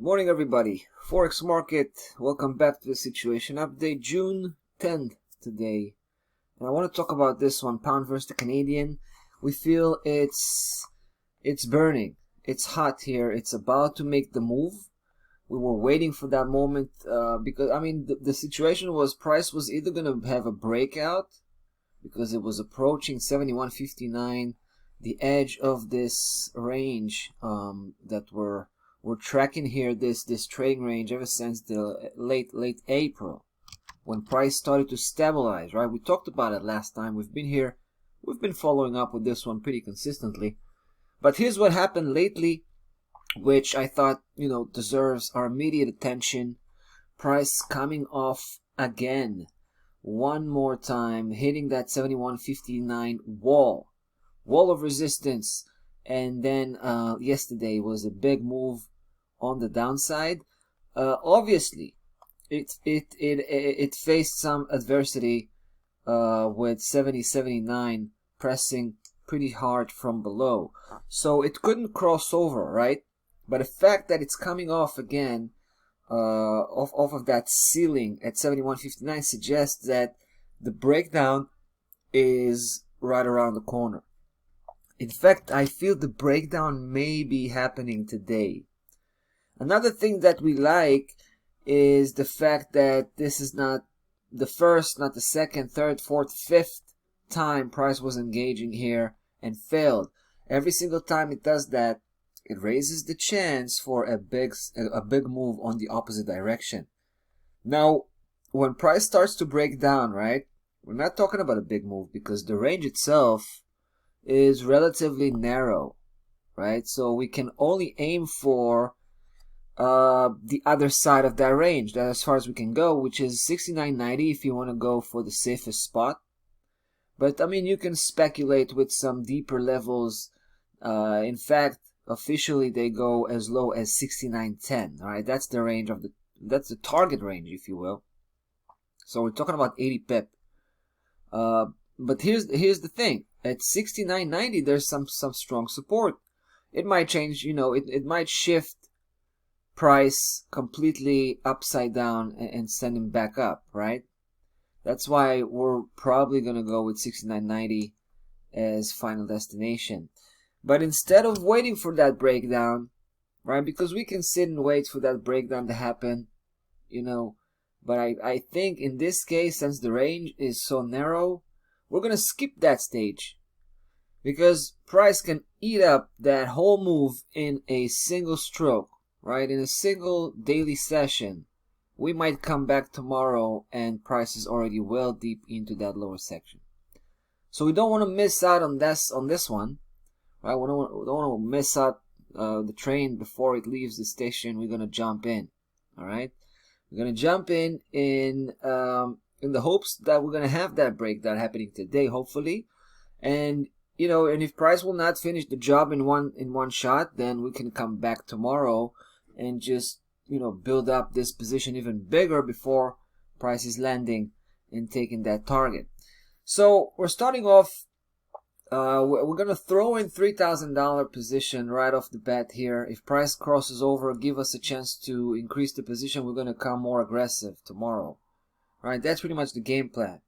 morning, everybody. Forex market, welcome back to the situation update. June 10th today, and I want to talk about this one, pound versus the Canadian. We feel it's burning, it's hot here, it's about to make the move. We were waiting for that moment because I mean the situation was price was either going to have a breakout because it was approaching 71.59, the edge of this range that we're tracking here, this trading range ever since the late April, when price started to stabilize, right? We talked about it last time. We've been following up with this one pretty consistently. But here's what happened lately, which I thought, deserves our immediate attention. Price coming off again, one more time, hitting that 71.59 wall of resistance. And then yesterday was a big move on the downside. Obviously, it faced some adversity with 70.79 pressing pretty hard from below, so it couldn't cross over, right? But the fact that it's coming off again off of that ceiling at 71.59 suggests that the breakdown is right around the corner. In fact, I feel the breakdown may be happening today. Another thing that we like is the fact that this is not the first, not the second, third, fourth, fifth time price was engaging here and failed. Every single time it does that, it raises the chance for a big move on the opposite direction. Now, when price starts to break down, right, we're not talking about a big move because the range itself is relatively narrow, right? So we can only aim for the other side of that range. That's as far as we can go, which is 69.90 if you want to go for the safest spot. But I mean, you can speculate with some deeper levels. In fact, officially they go as low as 69.10. All right, that's the range of that's the target range, if you will. So we're talking about 80 pip. But here's the thing: at 69.90, there's some strong support. It might change, it might shift price completely upside down and send him back up, right? That's why we're probably gonna go with 69.90 as final destination. But instead of waiting for that breakdown, right, because we can sit and wait for that breakdown to happen, but I think in this case, since the range is so narrow, we're gonna skip that stage, because price can eat up that whole move in a single stroke, right? In a single daily session. We might come back tomorrow and price is already well deep into that lower section. So we don't want to miss out on this one, right? We don't want to miss out the train before it leaves the station. We're gonna jump in, all right? We're gonna jump in the hopes that we're gonna have that breakdown happening today, hopefully. And and if price will not finish the job in one shot, then we can come back tomorrow and just build up this position even bigger before price is landing and taking that target. So we're starting off. We're gonna throw in $3,000 position right off the bat here. If price crosses over, give us a chance to increase the position. We're gonna come more aggressive tomorrow. Right, that's pretty much the game plan.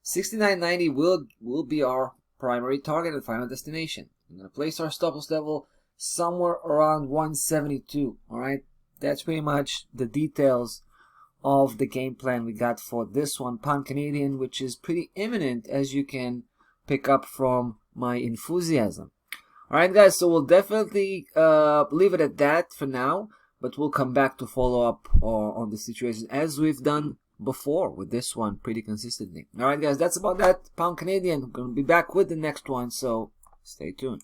69.90 will be our primary target and final destination. I'm gonna place our stop loss level somewhere around 172. All right, that's pretty much the details of the game plan we got for this one, pound Canadian, which is pretty imminent, as you can pick up from my enthusiasm. All right, guys, so we'll definitely leave it at that for now, but we'll come back to follow up on the situation as we've done before with this one pretty consistently. All right, guys, that's about that. Pound Canadian. I'm gonna be back with the next one, so stay tuned.